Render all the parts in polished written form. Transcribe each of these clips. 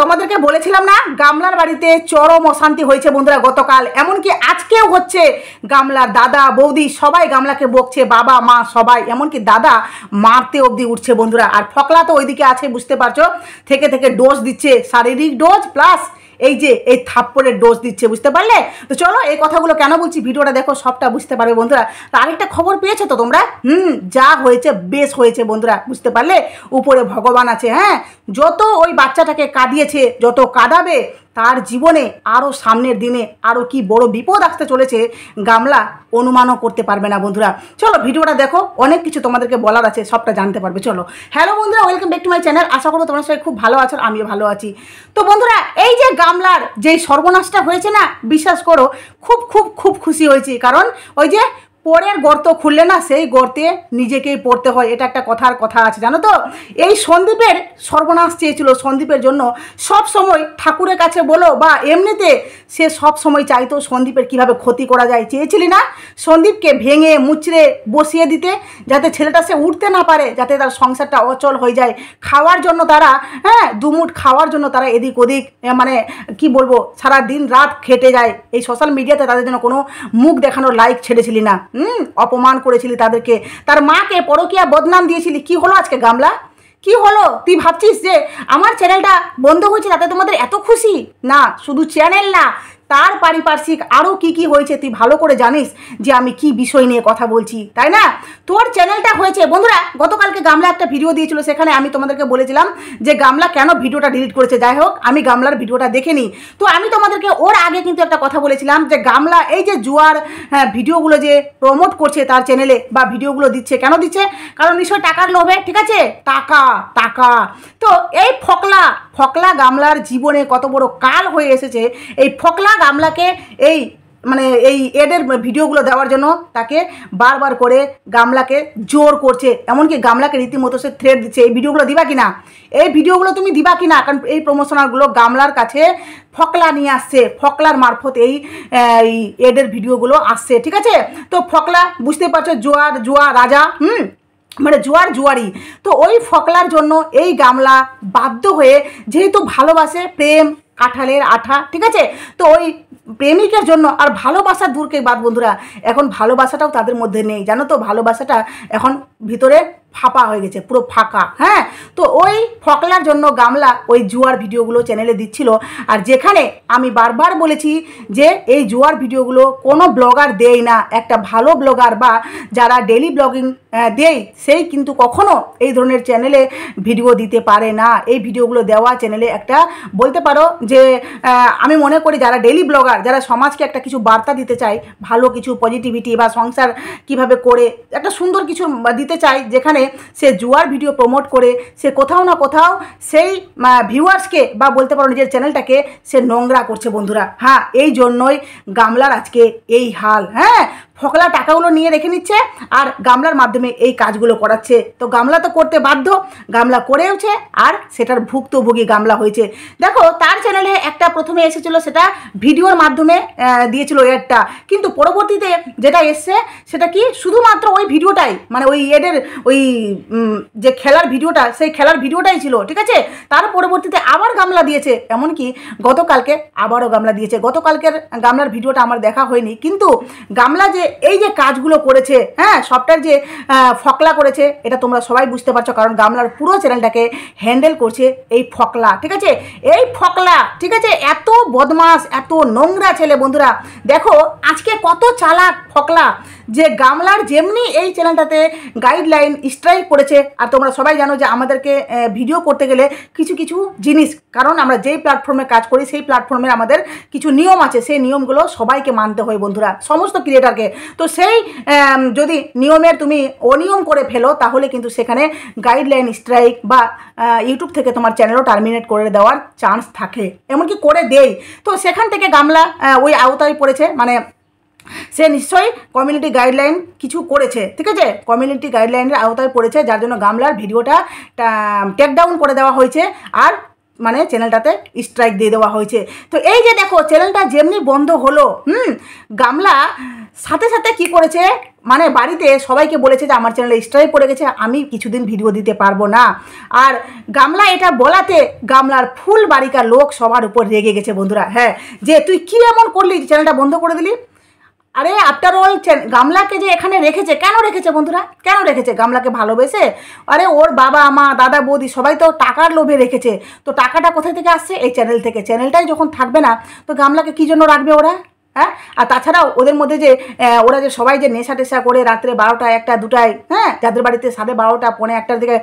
তোমাদেরকে বলেছিলাম না গামলার বাড়িতে চরম অশান্তি হয়েছে বন্ধুরা গতকাল, এমনকি আজকেও হচ্ছে। গামলার দাদা বৌদি সবাই গামলাকে বকছে, বাবা মা সবাই, এমনকি দাদা মারতে অবধি উঠছে বন্ধুরা। আর ফকলা তো ওইদিকে আছে, বুঝতে পারছো, থেকে থেকে ডোজ দিচ্ছে, শারীরিক ডোজ প্লাস এই যে এই থাপ্পড়ের ডোজ দিচ্ছে, বুঝতে পারলে? তো চলো এই কথাগুলো কেন বলছি, ভিডিওটা দেখো, সবটা বুঝতে পারবে বন্ধুরা। তো আরেকটা খবর পেয়েছো তো তোমরা? যা হয়েছে বেশ হয়েছে বন্ধুরা, বুঝতে পারলে? উপরে ভগবান আছে। হ্যাঁ, যত ওই বাচ্চাটাকে কাঁদিয়েছে, যত কাঁদাবে, তার জীবনে আরও সামনের দিনে আরও কি বড় বিপদ আসতে চলেছে গামলা অনুমানও করতে পারবে না বন্ধুরা। চলো ভিডিওটা দেখো, অনেক কিছু তোমাদেরকে বলার আছে, সবটা জানতে পারবে। চলো, হ্যালো বন্ধুরা, welcome back to my channel. আশা করো তোমার সবাই খুব ভালো আছো, আমিও ভালো আছি। তো বন্ধুরা, এই যে গামলার যেই সর্বনাশটা হয়েছে না, বিশ্বাস করো খুব খুব খুব খুশি হয়েছি। কারণ ওই যে পরের গর্ত খুললে না সেই গর্তে নিজেকেই পড়তে হয়, এটা একটা কথা আছে, জানো তো? এই সন্দীপের সর্বনাশ চেয়েছিল, সন্দীপের জন্য সব সময় ঠাকুরের কাছে বলো বা এমনিতে সে সব সময় চাইতো সন্দীপের কিভাবে ক্ষতি করা যায়। চেয়েছিলি না সন্দীপকে ভেঙে মুচড়ে বসিয়ে দিতে, যাতে ছেলেটা সে উঠতে না পারে, যাতে তার সংসারটা অচল হয়ে যায়। খাওয়ার জন্য তারা, দুমুঠ খাওয়ার জন্য তারা এদিক ওদিক, মানে কি বলবো, সারা দিন রাত খেটে যায়। এই সোশ্যাল মিডিয়াতে তাদের জন্য কোনো মুখ দেখানোর লাইক ছেড়েছিলি না, অপমান করেছিলি তাদেরকে, তার মাকে পরকীয়া বদনাম দিয়েছিলি। কি হলো আজকে গামলা, কি হলো? তুই ভাবছিস যে আমার চ্যানেলটা বন্ধ হয়েছে তাতে তোমাদের এত খুশি? না, শুধু চ্যানেল না, তার পারিপার্শ্বিক আরও কি হয়েছে তুই ভালো করে জানিস যে আমি কি বিষয় নিয়ে কথা বলছি, তাই না? তোর চ্যানেলটা হয়েছে বন্ধুরা। গতকালকে গামলা একটা ভিডিও দিয়েছিল, সেখানে আমি তোমাদেরকে বলেছিলাম যে গামলা কেন ভিডিওটা ডিলিট করেছে। যাই হোক, আমি গামলার ভিডিওটা দেখে নিই। তো আমি তোমাদেরকে ওর আগে কিন্তু একটা কথা বলেছিলাম যে গামলা এই যে জুয়ার ভিডিওগুলো যে প্রমোট করছে তার চ্যানেলে বা ভিডিওগুলো দিচ্ছে, কেন দিচ্ছে? কারণ নিশ্চয় টাকার লোভে, ঠিক আছে? টাকা। তো এই ফকলা গামলার জীবনে কত বড় কাল হয়ে এসেছে। এই ফকলা গামলাকে এই মানে এই এডের ভিডিওগুলো দেওয়ার জন্য তাকে বারবার করে গামলাকে জোর করছে, এমনকি গামলাকে রীতিমতো সে থ্রেট দিচ্ছে, এই ভিডিওগুলো দিবা কিনা, এই ভিডিওগুলো তুমি দিবা কিনা। কারণ এই প্রমোশনালগুলো গামলার কাছে ফকলা নিয়ে আসছে, ফকলার মারফত এই এডের ভিডিওগুলো আসছে, ঠিক আছে? তো ফকলা বুঝতে পারছো, জুয়া রাজা, মানে জুয়ারি। তো ওই ফকলার জন্য এই গামলা বাধ্য হয়ে, যেহেতু ভালোবাসে, প্রেম কাঁঠালের আঠা, ঠিক আছে? তো ওই প্রেমিকের জন্য, আর ভালোবাসার দূরকে বাদ বন্ধুরা, এখন ভালোবাসাটাও তাদের মধ্যে নেই, জানো তো? ভালোবাসাটা এখন ভিতরে ফাঁপা হয়ে গেছে, পুরো ফাঁকা। হ্যাঁ, তো ওই ফকলার জন্য গামলা ওই জুয়ার ভিডিওগুলো চ্যানেলে দিচ্ছিল। আর যেখানে আমি বারবার বলেছি যে এই জুয়ার ভিডিওগুলো কোনো ব্লগার দেয় না, একটা ভালো ব্লগার বা যারা ডেইলি ব্লগিং দেয় সেই কিন্তু কখনো এই ধরনের চ্যানেলে ভিডিও দিতে পারে না। এই ভিডিওগুলো দেওয়া চ্যানেলে একটা বলতে পারো যে আমি মনে করি যারা ডেইলি ব্লগার, যারা সমাজকে একটা কিছু বার্তা দিতে চায়, ভালো কিছু পজিটিভিটি বা সংসার কিভাবে করে একটা সুন্দর কিছু দিতে চায়, যেখানে সে জুয়ার ভিডিও প্রমোট করে সে কোথাও না কোথাও সেই ভিউয়ার্সকে বা বলতে পারো নিজের চ্যানেলটাকে সে নোংরা করছে বন্ধুরা। হ্যাঁ, এই জন্যই গামলার আজকে এই হাল। হ্যাঁ, ফকলা টাকাগুলো নিয়ে রেখে নিচ্ছে আর গামলার মাধ্যমে এই কাজগুলো করাচ্ছে। তো গামলা তো করতে বাধ্য, গামলা করেওছে, আর সেটার ভুক্তভোগী গামলা হয়েছে। দেখো, তার চ্যানেলে একটা প্রথমে এসেছিলো, সেটা ভিডিওর মাধ্যমে দিয়েছিল এডটা, কিন্তু পরবর্তীতে যেটা এসছে সেটা কি শুধুমাত্র ওই ভিডিওটাই, মানে ওই এডের ওই যে খেলার ভিডিওটা, সেই খেলার ভিডিওটাই ছিল, ঠিক আছে? তার পরবর্তীতে আবার গামলা দিয়েছে, এমনকি গতকালকে আবারও গামলা দিয়েছে। গতকালকের গামলার ভিডিওটা আমার দেখা হয়নি, কিন্তু গামলা যে এই যে কাজগুলো করেছে, হ্যাঁ, সবটার যে ফকলা করেছে, এটা তোমরা সবাই বুঝতে পারছো। কারণ গামলার পুরো চ্যানেলটাকে হ্যান্ডেল করছে এই ফকলা, ঠিক আছে? এই ফকলা, ঠিক আছে, এত বদমাস, এত নোংরা ছেলে বন্ধুরা। দেখো আজকে কত চালাক ফকলা, যে গামলার যেমনি এই চ্যানেলটাতে গাইডলাইন স্ট্রাইক করেছে। আর তোমরা সবাই জানো যে আমাদেরকে ভিডিও করতে গেলে কিছু জিনিস, কারণ আমরা যেই প্ল্যাটফর্মে কাজ করি সেই প্ল্যাটফর্মে আমাদের কিছু নিয়ম আছে, সেই নিয়মগুলো সবাইকে মানতে হয় বন্ধুরা, সমস্ত ক্রিয়েটারকে। তো সেই যদি নিয়মের তুমি অনিয়ম করে ফেলো, তাহলে কিন্তু সেখানে গাইডলাইন স্ট্রাইক বা ইউটিউব থেকে তোমার চ্যানেলও টার্মিনেট করে দেওয়ার চান্স থাকে, এমনকি করে দেয়। তো সেখান থেকে গামলা ওই আওতায় পড়েছে, মানে সে নিশ্চয়ই কমিউনিটি গাইডলাইন কিছু করেছে, ঠিক আছে? কমিউনিটি গাইডলাইনের আওতায় পড়েছে, যার জন্য গামলার ভিডিওটা টেক ডাউন করে দেওয়া হয়েছে, আর মানে চ্যানেলটাতে স্ট্রাইক দিয়ে দেওয়া হয়েছে। তো এই যে দেখো, চ্যানেলটা যেমনি বন্ধ হলো, গামলা সাথে সাথে কি করেছে, মানে বাড়িতে সবাইকে বলেছে যে আমার চ্যানেলে স্ট্রাইক পড়ে গেছে, আমি কিছুদিন ভিডিও দিতে পারবো না। আর গামলা এটা বলাতে গামলার ফুল বাড়িকার লোক সবার উপর রেগে গেছে বন্ধুরা। হ্যাঁ, যে তুই কি এমন করলি, চ্যানেলটা বন্ধ করে দিলি। আরে আফটার অল গামলাকে যে এখানে রেখেছে, কেন রেখেছে বন্ধুরা, কেন রেখেছে? গামলাকে ভালোবেসে? আরে ওর বাবা মা দাদা বৌদি সবাই তো টাকার লোভে রেখেছে। তো টাকাটা কোথায় থেকে আসছে? এই চ্যানেল থেকে। চ্যানেলটাই যখন থাকবে না তো গামলাকে কী জন্য রাখবে ওরা? হ্যাঁ, আর তাছাড়াও ওদের মধ্যে যে ওরা যে সবাই যে নেশা টেশা করে রাত্রে 12টা 1টা 2টায়, হ্যাঁ, যাদের বাড়িতে 12:30 পৌনে 1টার দিকে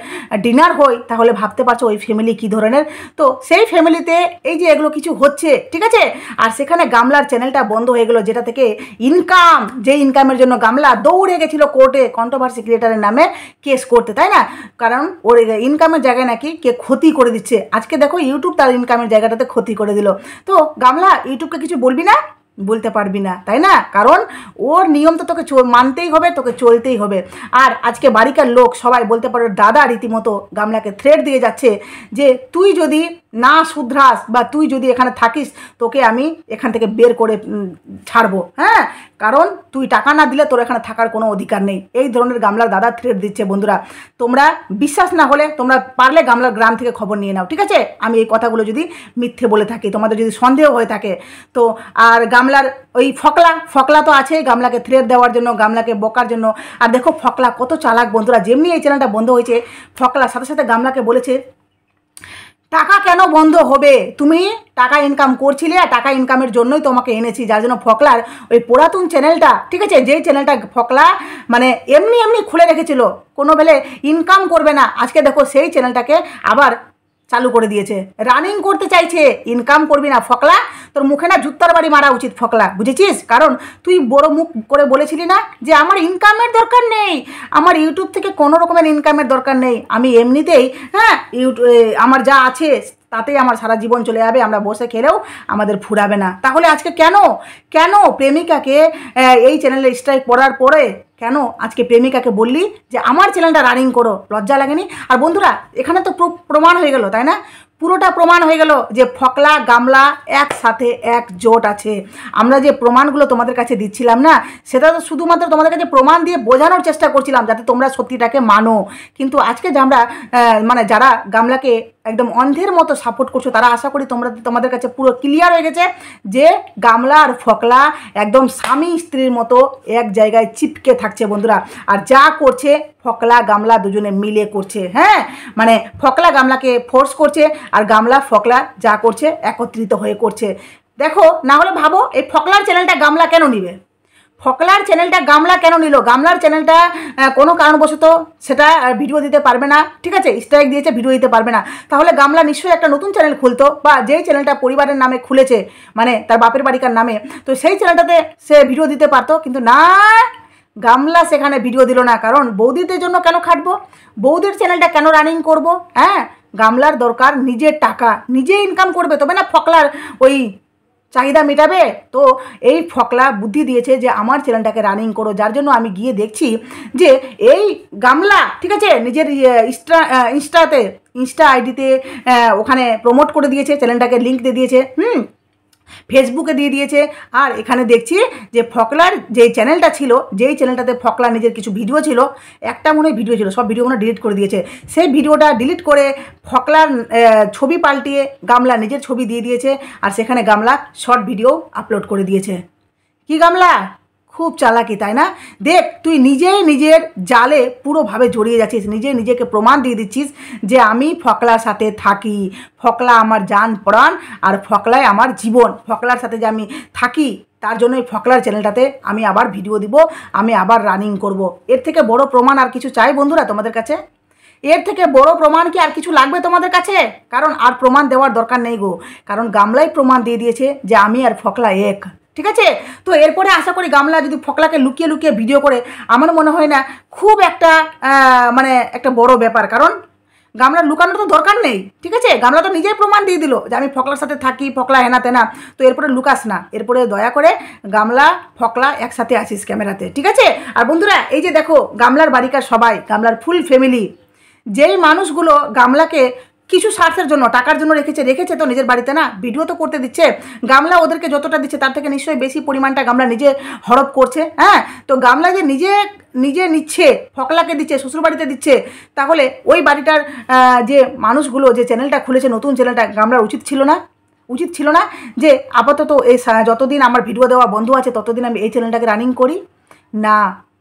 ডিনার হয়, তাহলে ভাবতে পারছো ওই ফ্যামিলি কী ধরনের। তো সেই ফ্যামিলিতে এই যে এগুলো কিছু হচ্ছে, ঠিক আছে, আর সেখানে গামলার চ্যানেলটা বন্ধ হয়ে গেলো, যেটা থেকে ইনকাম, যে ইনকামের জন্য গামলা দৌড়ে গেছিলো কোর্টে কন্ট্রোভার্সি ক্রিয়েটারের নামে কেস করতে, তাই না? কারণ ওর ইনকামের জায়গায় নাকি কে ক্ষতি করে দিচ্ছে। আজকে দেখো ইউটিউব তার ইনকামের জায়গাটাতে ক্ষতি করে দিল। তো গামলা ইউটিউবকে কিছু বলবি না, বলতে পারবি না, তাই না? কারণ ওর নিয়ম তো তোকে মানতেই হবে, তোকে চলতেই হবে। আর আজকে বাড়িকার লোক সবাই বলতে পারো দাদা রীতিমতো গামলাকে থ্রেট দিয়ে যাচ্ছে যে তুই যদি না শুধরাস বা তুই যদি এখানে থাকিস তোকে আমি এখান থেকে বের করে ছাড়বো। হ্যাঁ, কারণ তুই টাকা না দিলে তোর এখানে থাকার কোনো অধিকার নেই। এই ধরনের গামলার দাদা থ্রেট দিচ্ছে বন্ধুরা। তোমরা বিশ্বাস না হলে তোমরা পারলে গামলার গ্রাম থেকে খবর নিয়ে নাও, ঠিক আছে? আমি এই কথাগুলো যদি মিথ্যে বলে থাকি, তোমাদের যদি সন্দেহ হয়ে থাকে তো। আর গামলার ওই ফকলা তো আছে গামলাকে থ্রেট দেওয়ার জন্য, গামলাকে বকার জন্য। আর দেখো ফকলা কত চালাক বন্ধুরা, যেমনি এই চ্যানেলটা বন্ধ হয়েছে ফকলার সাথে সাথে গামলাকে বলেছে টাকা কেন বন্ধ হবে, তুমি টাকা ইনকাম করছিলে আর টাকা ইনকামের জন্যই তোমাকে এনেছি। যার জন্য ফকলার ওই পুরাতন চ্যানেলটা, ঠিক আছে, যেই চ্যানেলটা ফকলা মানে এমনি এমনি খুলে রেখেছিল, কোনো বেলে ইনকাম করবে না, আজকে দেখো সেই চ্যানেলটাকে আবার চালু করে দিয়েছে, রানিং করতে চাইছে। ইনকাম করবি না ফকলা, তোর মুখে না জুত্তার বাড়ি মারা উচিত ফকলা, বুঝেছিস? কারণ তুই বড় মুখ করে বলেছিলি না যে আমার ইনকামের দরকার নেই, আমার ইউটিউব থেকে কোনো রকমের ইনকামের দরকার নেই, আমি এমনিতেই, হ্যাঁ, আমার যা আছে তাতেই আমার সারা জীবন চলে যাবে, আমরা বসে খেলেও আমাদের ফুরাবে না। তাহলে আজকে কেন প্রেমিকাকে এই চ্যানেলে স্ট্রাইক পড়ার পরে কেন আজকে প্রেমিকাকে বললি যে আমার চ্যানেলটা রানিং করো? লজ্জা লাগেনি? আর বন্ধুরা এখানে তো প্রমাণ হয়ে গেল, তাই না? পুরোটা প্রমাণ হয়ে গেল যে ফকলা গামলা একসাথে একজোট আছে। আমরা যে প্রমাণগুলো তোমাদের কাছে দিচ্ছিলাম না, সেটা তো শুধুমাত্র তোমাদের কাছে প্রমাণ দিয়ে বোঝানোর চেষ্টা করছিলাম যাতে তোমরা সত্যিটাকে মানো। কিন্তু আজকে যে আমরা মানে যারা গামলাকে একদম অন্ধের মতো সাপোর্ট করছো, তারা আশা করি তোমাদের কাছে পুরো ক্লিয়ার হয়ে গেছে যে গামলা আর ফকলা একদম স্বামী স্ত্রীর মতো এক জায়গায় চিপকে থাকছে বন্ধুরা। আর যা করছে ফকলা গামলা দুজনে মিলে করছে। হ্যাঁ, মানে ফকলা গামলাকে ফোর্স করছে আর গামলা ফকলা যা করছে একত্রিত হয়ে করছে। দেখো, না হলে ভাবো এই ফকলার চ্যানেলটা গামলা কেন নিবে? ফকলার চ্যানেলটা গামলা কেন নিল? গামলার চ্যানেলটা কোনো কারণবশত সেটা ভিডিও দিতে পারবে না, ঠিক আছে, স্ট্রাইক দিয়েছে, ভিডিও দিতে পারবে না। তাহলে গামলা নিশ্চয়ই একটা নতুন চ্যানেল খুলতো, বা যেই চ্যানেলটা পরিবারের নামে খুলেছে, মানে তার বাপের বাড়িকার নামে, তো সেই চ্যানেলটাতে সে ভিডিও দিতে পারতো। কিন্তু না, গামলা সেখানে ভিডিও দিল না। কারণ বৌদিদের জন্য কেন খাটবো, বৌদির চ্যানেলটা কেন রানিং করব? হ্যাঁ, গামলার দরকার নিজের টাকা, নিজে ইনকাম করবে তবে না ফকলার ওই চাহিদা মেটাবে। তো এই ফকলা বুদ্ধি দিয়েছে যে আমার চ্যানেলটাকে রানিং করো। যার জন্য আমি গিয়ে দেখছি যে এই গামলা, ঠিক আছে, নিজের ইনস্টা আইডিতে ওখানে প্রমোট করে দিয়েছে, চ্যানেলটাকে লিঙ্ক দিয়ে দিয়েছে, ফেসবুকে দিয়ে দিয়েছে। আর এখানে দেখছি যে ফকলার যে চ্যানেলটা ছিল, যেই চ্যানেলটাতে ফকলা নিজের কিছু ভিডিও ছিল, একটা মনে হয় ভিডিও ছিল, সব ভিডিও মনে ডিলিট করে দিয়েছে। সেই ভিডিওটা ডিলিট করে ফকলার ছবি পাল্টিয়ে গামলা নিজের ছবি দিয়ে দিয়েছে, আর সেখানে গামলা শর্ট ভিডিও আপলোড করে দিয়েছে। কি গামলা, খুব চালাকি, তাই না? দেখ, তুই নিজেই নিজের জালে পুরোভাবে জড়িয়ে যাচ্ছিস, নিজেকে প্রমাণ দিয়ে দিচ্ছিস যে আমি ফকলার সাথে থাকি, ফকলা আমার জান প্রাণ, আর ফকলাই আমার জীবন। ফকলার সাথে যে আমি থাকি তার জন্যই ফকলার চ্যানেলটাতে আমি আবার ভিডিও দিব, আমি আবার রানিং করব। এর থেকে বড় প্রমাণ আর কিছু চাই বন্ধুরা তোমাদের কাছে? এর থেকে বড় প্রমাণ কি আর কিছু লাগবে তোমাদের কাছে? কারণ আর প্রমাণ দেওয়ার দরকার নেই গো, কারণ গামলাই প্রমাণ দিয়ে দিয়েছে যে আমি আর ফকলা এক, ঠিক আছে? তো এরপরে আশা করি গামলা যদি ফকলাকে লুকিয়ে লুকিয়ে ভিডিও করে, আমার মনে হয় না খুব একটা মানে একটা বড় ব্যাপার। কারণ গামলার লুকানোর তো দরকার নেই, ঠিক আছে? গামলা তো নিজেই প্রমাণ দিয়ে দিল যে আমি ফকলার সাথে থাকি, ফকলা হেনা তেনা। তো এরপরে লুকাস না, এরপরে দয়া করে গামলা ফকলা একসাথে আসিস ক্যামেরাতে, ঠিক আছে? আর বন্ধুরা এই যে দেখো গামলার বাড়িকার সবাই, গামলার ফুল ফ্যামিলি, যেই মানুষগুলো গামলাকে কিছু স্বার্থের জন্য, টাকার জন্য রেখেছে তো নিজের বাড়িতে, না ভিডিও তো করতে দিচ্ছে। গামলা ওদেরকে যতটা দিচ্ছে তার থেকে নিশ্চয়ই বেশি পরিমাণটা গামলা নিজে হড়প করছে। হ্যাঁ, তো গামলা যে নিজে নিচ্ছে, ফকলাকে দিচ্ছে, শ্বশুরবাড়িতে দিচ্ছে, তাহলে ওই বাড়িটার যে মানুষগুলো যে চ্যানেলটা খুলেছে, নতুন চ্যানেলটা, গামলার উচিত ছিল না যে আপাতত এই যতদিন আমার ভিডিও দেওয়া বন্ধ আছে ততদিন আমি এই চ্যানেলটাকে রানিং করি? না,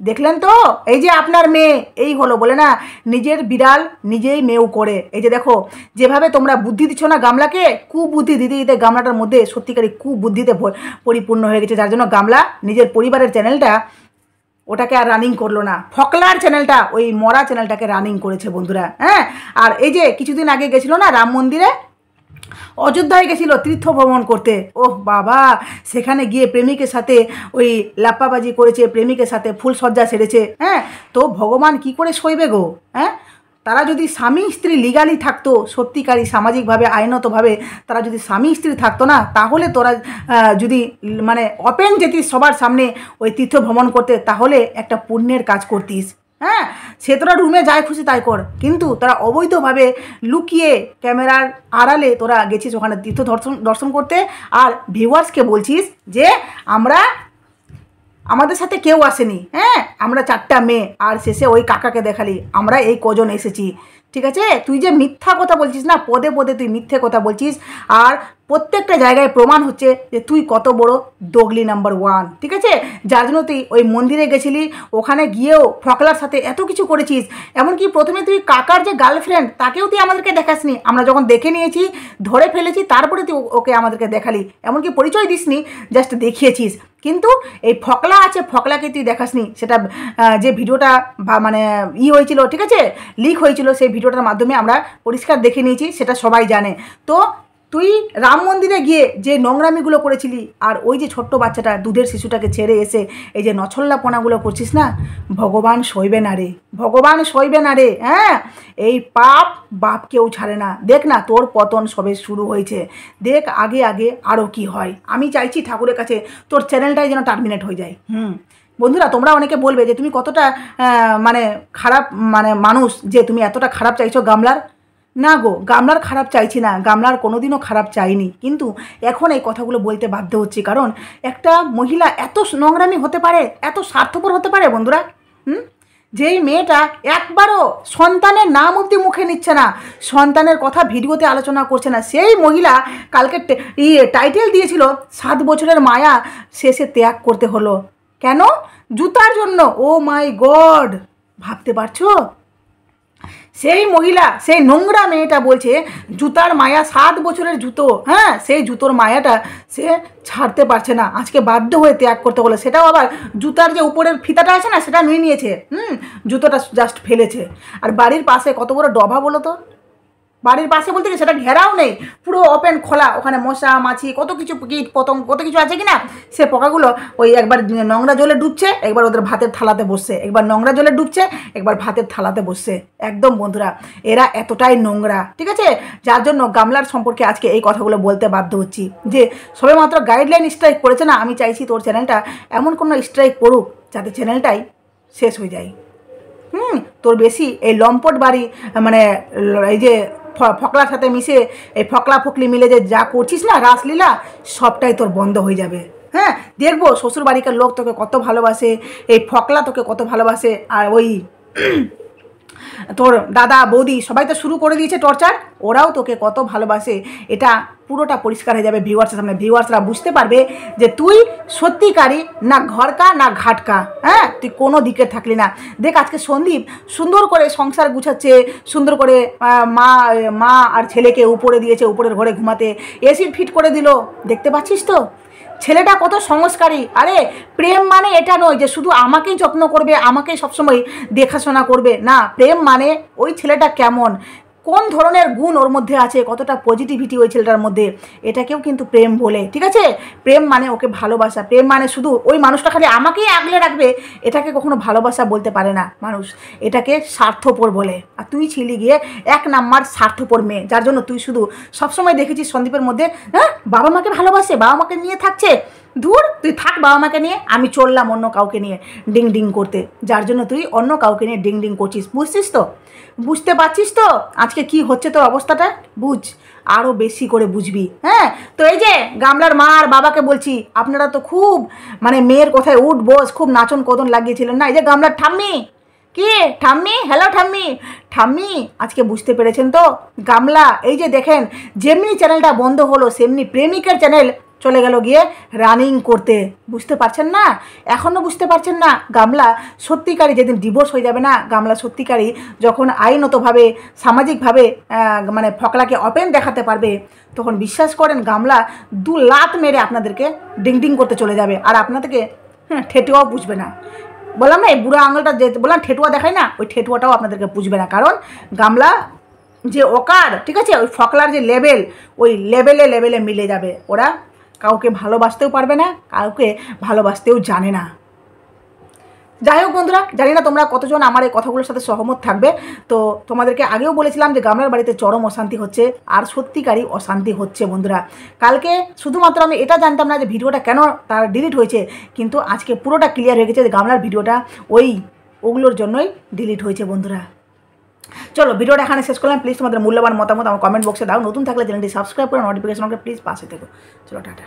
দেখলেন তো এই যে আপনার মেয়ে এই হলো বলে না, নিজের বিড়াল নিজেই মেউ করে। এই যে দেখো যেভাবে তোমরা বুদ্ধি দিচ্ছ না গামলাকে, কুবুদ্ধি দিতে দিতে গামলাটার মধ্যে সত্যিকারই কুবুদ্ধিতে পরিপূর্ণ হয়ে গেছে, যার জন্য গামলা নিজের পরিবারের চ্যানেলটা ওটাকে আর রানিং করলো না, ফকলার চ্যানেলটা, ওই মরা চ্যানেলটাকে রানিং করেছে বন্ধুরা। হ্যাঁ, আর এই যে কিছুদিন আগে গেছিলো না রাম মন্দিরে, অযোধ্যায় গেছিল তীর্থ ভ্রমণ করতে। ওহ বাবা, সেখানে গিয়ে প্রেমিকের সাথে ওই লাপ্পাবাজি করেছে, প্রেমিকের সাথে ফুলসজ্জা সেরেছে। হ্যাঁ, তো ভগবান কি করে সইবে গো? হ্যাঁ, তারা যদি স্বামী স্ত্রী লিগালি থাকতো, সত্যিকারই সামাজিকভাবে আইনতভাবে তারা যদি স্বামী স্ত্রী থাকতো না, তাহলে তোরা যদি মানে ওপেন যেতিস সবার সামনে ওই তীর্থ ভ্রমণ করতে, তাহলে একটা পুণ্যের কাজ করতিস। হ্যাঁ, সে তোরা রুমে যায় খুশি তাই কর, কিন্তু তারা অবৈধভাবে লুকিয়ে ক্যামেরার আড়ালে তোরা গেছিস ওখানে তীর্থ দর্শন করতে। আর ভিউয়ার্সকে বলছিস যে আমাদের সাথে কেউ আসেনি, হ্যাঁ আমরা 4টা মেয়ে, আর শেষে ওই কাকাকে দেখালি আমরা এই কজন এসেছি। ঠিক আছে, তুই যে মিথ্যা কথা বলছিস না, পদে পদে তুই মিথ্যে কথা বলছিস, আর প্রত্যেকটা জায়গায় প্রমাণ হচ্ছে যে তুই কত বড় দগলি নাম্বার 1। ঠিক আছে, যার জন্য তুই ওই মন্দিরে গেছিলি, ওখানে গিয়েও ফকলার সাথে এত কিছু করেছিস। এমনকি প্রথমে তুই কাকার যে গার্লফ্রেন্ড তাকেও তুই আমাদেরকে দেখাসনি, আমরা যখন দেখে নিয়েছি, ধরে ফেলেছি, তারপরে তুই ওকে আমাদেরকে দেখালি, এমনকি পরিচয় দিসনি, জাস্ট দেখিয়েছিস। কিন্তু এই ফকলা আছে, ফকলাকে তুই দেখাসনি। সেটা যে ভিডিওটা মানে হয়েছিল, ঠিক আছে, লিক হয়েছিল, সেই ভিডিওটার মাধ্যমে আমরা পরিষ্কার দেখে নিয়েছি, সেটা সবাই জানে। তো তুই রাম মন্দিরে গিয়ে যে নোংরামিগুলো করেছিলি, আর ওই যে ছোট্ট বাচ্চাটা দুধের শিশুটাকে ছেড়ে এসে এই যে নছল্লাপনাগুলো করছিস না, ভগবান সইবে না রে, ভগবান সইবে না রে। হ্যাঁ, এই পাপ বাপ কেউ ছাড়ে না। দেখ না, তোর পতন সবে শুরু হয়েছে, দেখ আগে আগে আরও কি হয়। আমি চাইছি ঠাকুরের কাছে তোর চ্যানেলটাই যেন টার্মিনেট হয়ে যায়। বন্ধুরা, তোমরা অনেকে বলবে যে তুমি কতটা মানে খারাপ মানে মানুষ, যে তুমি এতটা খারাপ চাইছো গামলার। না গো, গামলার খারাপ চাইছি না, গামলার কোনোদিনও খারাপ চাইনি, কিন্তু এখন এই কথাগুলো বলতে বাধ্য হচ্ছি, কারণ একটা মহিলা এত নোংরামি হতে পারে, এত স্বার্থপর হতে পারে বন্ধুরা। যেই মেয়েটা একবারও সন্তানের নাম অবধি মুখে নিচ্ছে না, সন্তানের কথা ভিডিওতে আলোচনা করছে না, সেই মহিলা কালকে টাইটেল দিয়েছিল 7 বছরের মায়া শেষে ত্যাগ করতে হলো। কেন? জুতার জন্য। ও মাই গড, ভাবতে পারছো? সেই মহিলা, সেই নোংরা মেয়েটা বলছে জুতার মায়া, 7 বছরের জুতো, হ্যাঁ সেই জুতোর মায়াটা সে ছাড়তে পারছে না, আজকে বাধ্য হয়ে ত্যাগ করতে হলো। সেটাও আবার জুতার যে উপরের ফিতাটা আছে না, সেটা নিয়ে নিয়েছে, জুতোটা জাস্ট ফেলেছে। আর বাড়ির পাশে কত বড় ডভা বলো তো, বাড়ির পাশে বলতে কি সেটা ঘেরাও নেই, পুরো ওপেন খোলা, ওখানে মশা মাছি কত কিছু কীট পতঙ্গ কত কিছু আছে কি না, সে পোকাগুলো ওই একবার নোংরা জলে ডুবছে, একবার ওদের ভাতের থালাতে বসছে, একবার নোংরা জলে ডুবছে, একবার ভাতের থালাতে বসছে। একদম বন্ধুরা, এরা এতটাই নোংরা, ঠিক আছে, যার জন্য গামলার সম্পর্কে আজকে এই কথাগুলো বলতে বাধ্য হচ্ছি, যে সবেমাত্র গাইডলাইন স্ট্রাইক করেছে না, আমি চাইছি তোর চ্যানেলটা এমন কোনো স্ট্রাইক পড়ুক যাতে চ্যানেলটাই শেষ হয়ে যায়। তোর বেশি এই লম্পট বাড়ি মানে এই যে ফকলার সাথে মিশে এই ফকলা ফকলি মিলে যে যা করছিস না রাসলীলা, সবটাই তোর বন্ধ হয়ে যাবে। হ্যাঁ, দেখবো শ্বশুর বাড়িকার লোক তোকে কত ভালোবাসে, এই ফকলা তোকে কত ভালোবাসে, আর ওই তোর দাদা বৌদি সবাই তো শুরু করে দিয়েছে টর্চার, ওরাও তোকে কত ভালোবাসে। এটা পুরোটা পরিষ্কার হয়ে যাবে ভিউয়ার্সের সামনে, ভিউয়ার্সরা বুঝতে পারবে যে তুই সত্যিকারই না ঘরকা না ঘাটকা। হ্যাঁ, তুই কোনো দিকে থাকলি না। দেখ আজকে সন্দীপ সুন্দর করে সংসার গুছাচ্ছে, সুন্দর করে মা আর ছেলেকে উপরে দিয়েছে, উপরের ঘরে ঘুমাতে, এসি ফিট করে দিল, দেখতে পাচ্ছিস তো ছেলেটা কত সংস্কারী। আরে প্রেম মানে এটা নয় যে শুধু আমাকেই যত্ন করবে, আমাকেই সবসময় দেখাশোনা করবে, না, প্রেম মানে ওই ছেলেটা কেমন, কোন ধরনের গুণ ওর মধ্যে আছে, কতটা পজিটিভিটি ওই ছেলেটার মধ্যে, এটাকেও কিন্তু প্রেম বলে। ঠিক আছে, প্রেম মানে ওকে ভালোবাসা, প্রেম মানে শুধু ওই মানুষটা খালি আমাকেই আগলে রাখবে, এটাকে কখনো ভালোবাসা বলতে পারে না মানুষ, এটাকে স্বার্থপর বলে। আর তুই ছিলি গিয়ে 1 নাম্বার স্বার্থপর মেয়ে, যার জন্য তুই শুধু সবসময় দেখেছিস সন্দীপের মধ্যে হ্যাঁ বাবা মাকে ভালোবাসে, বাবা মাকে নিয়ে থাকছে, ধুর, তুই থাক বাবা মাকে নিয়ে, আমি চললাম অন্য কাউকে নিয়ে ডিং ডিং করতে, যার জন্য তুই অন্য কাউকে নিয়ে ডিং ডিং করছিস। বুঝছিস তো, বুঝতে পারছিস তো আজকে কি হচ্ছে তোর অবস্থাটা? বুঝ, আরও বেশি করে বুঝবি। হ্যাঁ, তো এই যে গামলার মা আর বাবাকে বলছি, আপনারা তো খুব মানে মেয়ের কথায় উঠ বস খুব নাচন কদন লাগিয়েছিলেন না? এই যে গামলার ঠাম্মি, কি ঠাম্মি, হ্যালো ঠাম্মি, ঠাম্মি আজকে বুঝতে পেরেছেন তো গামলা এই যে দেখেন যেমনি চ্যানেলটা বন্ধ হলো সেমনি প্রেমিকের চ্যানেল চলে গেল গিয়ে রানিং করতে। বুঝতে পারছেন না? এখনও বুঝতে পারছেন না? গামলা সত্যিকারই যেদিন ডিভোর্স হয়ে যাবে না, গামলা সত্যিকারই যখন আইনতভাবে সামাজিকভাবে মানে ফকলাকে ওপেন দেখাতে পারবে, তখন বিশ্বাস করেন গামলা 2 লাত মেরে আপনাদেরকে ডিং ডিং করতে চলে যাবে, আর আপনাদেরকে ঠেটুয়াও বুঝবে না। বললাম না এই বুড়ো আঙুলটা যে বললাম ঠেটুয়া দেখায় না, ওই ঠেটুয়াটাও আপনাদেরকে বুঝবে না, কারণ গামলা যে ওকার, ঠিক আছে, ওই ফকলার যে লেভেল, ওই লেভেলে মিলে যাবে। ওরা কাউকে ভালোবাসতেও পারবে না, কাউকে ভালোবাসতেও জানে না। যাই হোক বন্ধুরা, জানি না তোমরা কতজন আমার এই কথাগুলোর সাথে সহমত থাকবে। তো তোমাদেরকে আগেও বলেছিলাম যে গামলার বাড়িতে চরম অশান্তি হচ্ছে, আর সত্যিকারই অশান্তি হচ্ছে বন্ধুরা। কালকে শুধুমাত্র আমি এটা জানতাম না যে ভিডিওটা কেন তার ডিলিট হয়েছে, কিন্তু আজকে পুরোটা ক্লিয়ার হয়ে গেছে যে গামলার ভিডিওটা ওগুলোর জন্যই ডিলিট হয়েছে বন্ধুরা। চলো ভিডিওটা এখানে শেষ করলাম। প্লিজ তোমাদের মূল্যবান মতামত আমার কমেন্ট বক্সে দাও। নতুন থাকলে চ্যানেলটি সাবস্ক্রাইব করে নোটিফিকেশন প্লিজ পাশে থেকো। চলো টাটা।